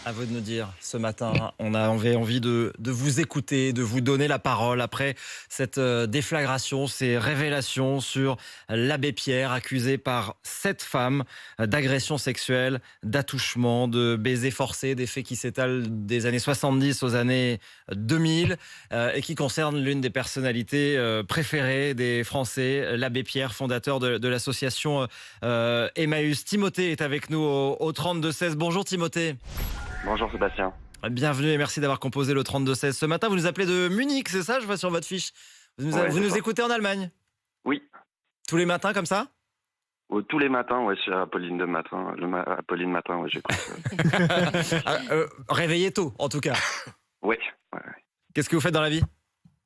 À vous de nous dire ce matin. On avait envie de vous écouter, de vous donner la parole après cette déflagration, ces révélations sur l'abbé Pierre, accusé par 7 femmes d'agression sexuelle, d'attouchement, de baisers forcés, des faits qui s'étalent des années 70 aux années 2000 et qui concernent l'une des personnalités préférées des Français, l'abbé Pierre, fondateur de l'association Emmaüs. Timothée est avec nous au 32-16. Bonjour Timothée. Bonjour Sébastien. Bienvenue et merci d'avoir composé le 32-16. Ce matin, vous nous appelez de Munich, c'est ça? Je vois sur votre fiche. Ouais, Vous c'est nous ça. écoutez en Allemagne? Oui, Tous les matins comme ça? tous les matins, ouais, sur Apolline de matin, Apolline matin, ouais, j'écoute. Réveillez tôt, en tout cas. Ouais, ouais, ouais. Qu'est-ce que vous faites dans la vie?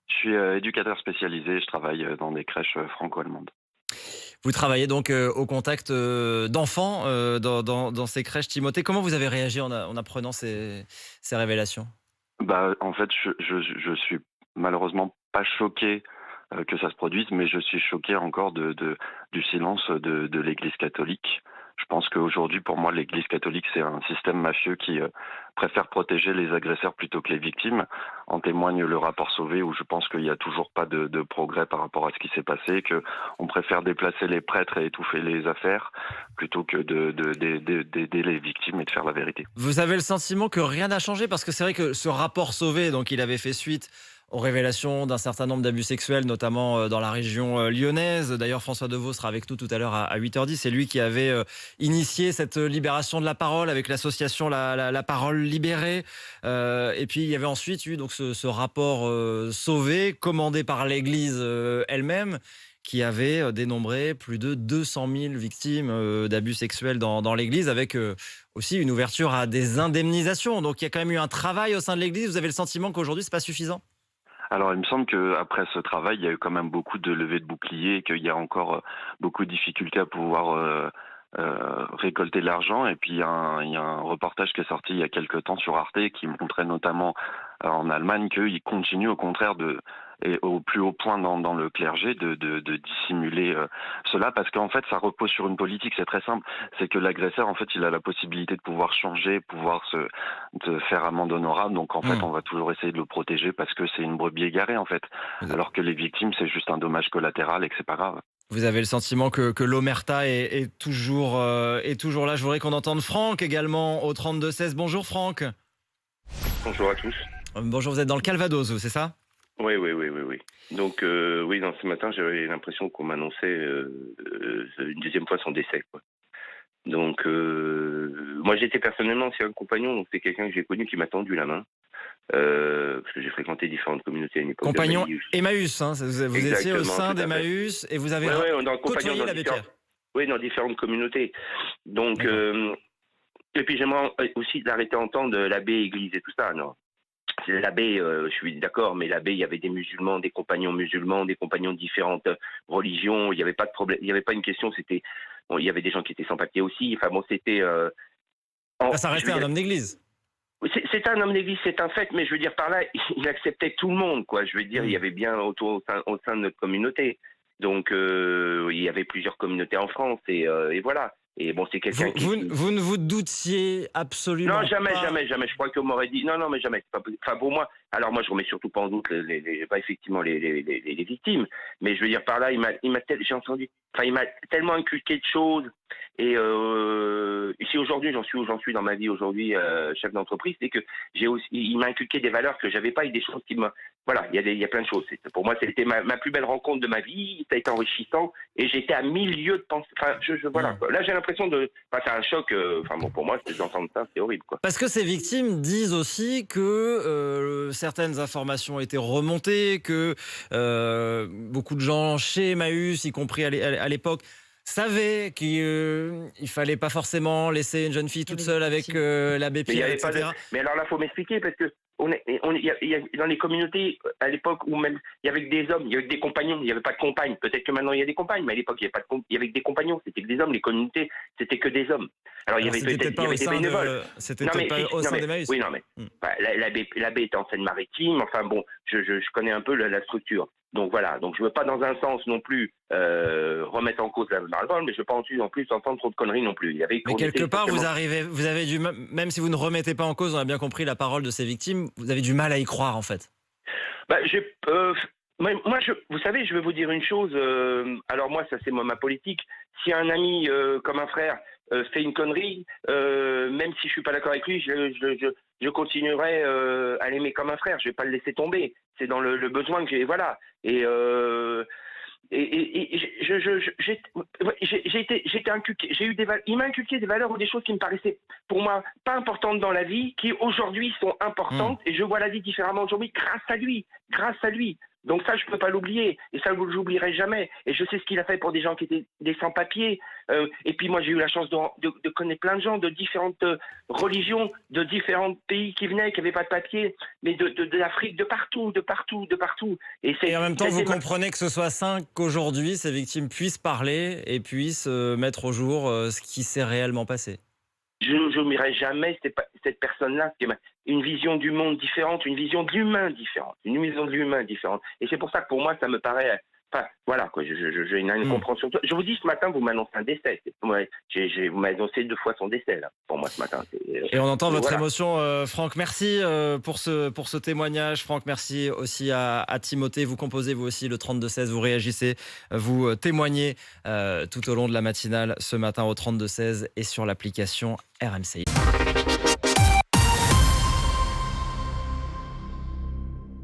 Je suis éducateur spécialisé, je travaille dans des crèches franco-allemandes. Vous travaillez donc au contact d'enfants dans ces crèches. Timothée, comment vous avez réagi en apprenant ces révélations? Bah, en fait, je suis malheureusement pas choqué que ça se produise, mais je suis choqué encore du silence de l'Église catholique. Je pense qu'aujourd'hui, pour moi, l'Église catholique, c'est un système mafieux qui préfère protéger les agresseurs plutôt que les victimes. En témoigne le rapport Sauvé, où je pense qu'il n'y a toujours pas de progrès par rapport à ce qui s'est passé, qu'on préfère déplacer les prêtres et étouffer les affaires plutôt que d'aider les victimes et de faire la vérité. Vous avez le sentiment que rien n'a changé? Parce que c'est vrai que ce rapport Sauvé, donc il avait fait suite aux révélations d'un certain nombre d'abus sexuels, notamment dans la région lyonnaise. D'ailleurs, François Deveau sera avec nous tout à l'heure à 8h10. C'est lui qui avait initié cette libération de la parole avec l'association la Parole Libérée. Et puis, il y avait ensuite eu donc, ce rapport Sauvé, commandé par l'Église elle-même, qui avait dénombré plus de 200 000 victimes d'abus sexuels dans l'Église, avec aussi une ouverture à des indemnisations. Donc il y a quand même eu un travail au sein de l'Église. Vous avez le sentiment qu'aujourd'hui, c'est pas suffisant? Alors, il me semble qu'après ce travail, il y a eu quand même beaucoup de levées de boucliers et qu'il y a encore beaucoup de difficultés à pouvoir récolter de l'argent. Et puis, il y a un reportage qui est sorti il y a quelques temps sur Arte qui montrait notamment en Allemagne qu'ils continuent au contraire et au plus haut point dans le clergé de dissimuler cela parce qu'en fait, ça repose sur une politique, c'est très simple. C'est que l'agresseur, en fait, il a la possibilité de pouvoir changer, de faire amende honorable. Donc, en fait, Hmm. on va toujours essayer de le protéger parce que c'est une brebis égarée, en fait. Alors que les victimes, c'est juste un dommage collatéral et que c'est pas grave. Vous avez le sentiment que l'omerta est toujours là. Je voudrais qu'on entende Franck également au 32-16. Bonjour Franck. Bonjour à tous. Bonjour, vous êtes dans le Calvados, vous, c'est ça? Oui, oui, oui, oui, oui. Donc, oui, dans ce matin, j'avais l'impression qu'on m'annonçait une deuxième fois son décès, quoi. Donc, moi, j'étais personnellement ancien compagnon, donc c'est quelqu'un que j'ai connu qui m'a tendu la main, parce que j'ai fréquenté différentes communautés à une époque de ma Compagnon vie. Emmaüs, hein, vous étiez au Exactement, sein tout à fait. d'Emmaüs et vous avez Oui, oui, dans le compagnon côtoyé l'abbé Pierre. oui, dans différentes communautés. Donc, D'accord. et puis j'aimerais aussi d'arrêter d'entendre l'abbé, église et tout ça, non. C'est l'abbé, je suis d'accord, mais l'abbé, il y avait des musulmans, des compagnons musulmans, des compagnons de différentes religions. Il n'y avait pas de problème, il n'y avait pas une question. C'était, bon, il y avait des gens qui étaient sans papier aussi. Enfin bon, c'était. Là, ça Je veux restait un dire, homme d'église. c'est un homme d'église, c'est un fait, mais je veux dire par là, il acceptait tout le monde, quoi. Je veux dire, il y Hmm. avait bien au sein de notre communauté. Donc, il y avait plusieurs communautés en France et voilà. Et bon, c'est quelqu'un Vous ne vous doutiez Non, absolument jamais, pas. jamais, jamais. Je crois qu'on m'aurait dit. Non, non, mais jamais. C'est pas possible. Enfin, pour moi. Alors, moi, je remets surtout pas en doute pas effectivement les victimes. Mais je veux dire par là, j'ai entendu. Enfin, il m'a tellement inculqué de choses. Et si aujourd'hui, j'en suis où j'en suis dans ma vie aujourd'hui, chef d'entreprise, c'est que il m'a inculqué des valeurs que j'avais pas et des choses qui me. Voilà, il y a plein de choses. Pour moi, c'était ma plus belle rencontre de ma vie. Ça a été enrichissant et j'étais à 1000 lieues de pensée. Enfin, voilà. Hmm. Quoi. Là, j'ai l'impression de. Enfin, c'est un choc. Enfin, bon, pour moi, c'est d'entendre ça, c'est horrible, quoi. Parce que ces victimes disent aussi que certaines informations étaient remontées, que beaucoup de gens chez Emmaüs, y compris à l'époque, savaient qu'il ne fallait pas forcément laisser une jeune fille toute seule avec l'abbé Mais il y Pierre, avait pas de. etc. Mais alors là, faut m'expliquer parce que il y a dans les communautés à l'époque où même il y avait que des hommes, il y avait que des compagnons, il n'y avait pas de compagnes. Peut-être que maintenant il y a des compagnes, mais à l'époque il y avait pas il y avait que des compagnons, c'était que des hommes. Les communautés, c'était que des hommes. Alors il y Alors avait c'était peut-être peut-être il y pas au avait des sein bénévoles. c'était Non peut-être mais pas si, au non sein mais d'Emmaüs. oui non mais Hmm. l'abbé était en Seine-Maritime. Enfin bon, je connais un peu la structure. Donc voilà, donc je veux pas dans un sens non plus remettre en cause la parole, mais je veux pas non plus entendre trop de conneries non plus. Mais quelque part, vous avez même si vous ne remettez pas en cause, on a bien compris la parole de ces victimes, vous avez du mal à y croire en fait. Bah, vous savez, je vais vous dire une chose. Alors moi, ça c'est ma politique. Si un ami comme un frère fait une connerie, même si je suis pas d'accord avec lui, je continuerai à l'aimer comme un frère. Je vais pas le laisser tomber. C'est dans le besoin que j'ai. Voilà. J'ai été inculqué, il m'a inculqué des valeurs ou des choses qui me paraissaient pour moi pas importantes dans la vie, qui aujourd'hui sont importantes, et je vois la vie différemment aujourd'hui grâce à lui. Donc ça, je peux pas l'oublier, et ça, je l'oublierai jamais. Et je sais ce qu'il a fait pour des gens qui étaient des sans-papiers. Et puis moi, j'ai eu la chance de connaître plein de gens de différentes religions, de différents pays qui venaient, qui n'avaient pas de papier, mais de l'Afrique, de partout. Et en même temps, vous comprenez que ce soit sain qu'aujourd'hui, ces victimes puissent parler et puissent mettre au jour ce qui s'est réellement passé. Je n'oublierai jamais cette personne-là, qui a une vision du monde différente, une vision de l'humain différente. Et c'est pour ça que pour moi, ça me paraît... Enfin, voilà, quoi, j'ai une compréhension. Je vous dis, ce matin, vous m'annoncez un décès. Vous m'avez annoncé 2 fois son décès, là, pour moi, ce matin. Et on entend votre émotion, Franck. Merci pour ce témoignage. Franck, merci aussi à Timothée. Vous composez, vous aussi, le 32-16. Vous réagissez, vous témoignez tout au long de la matinale ce matin au 32-16 et sur l'application RMC.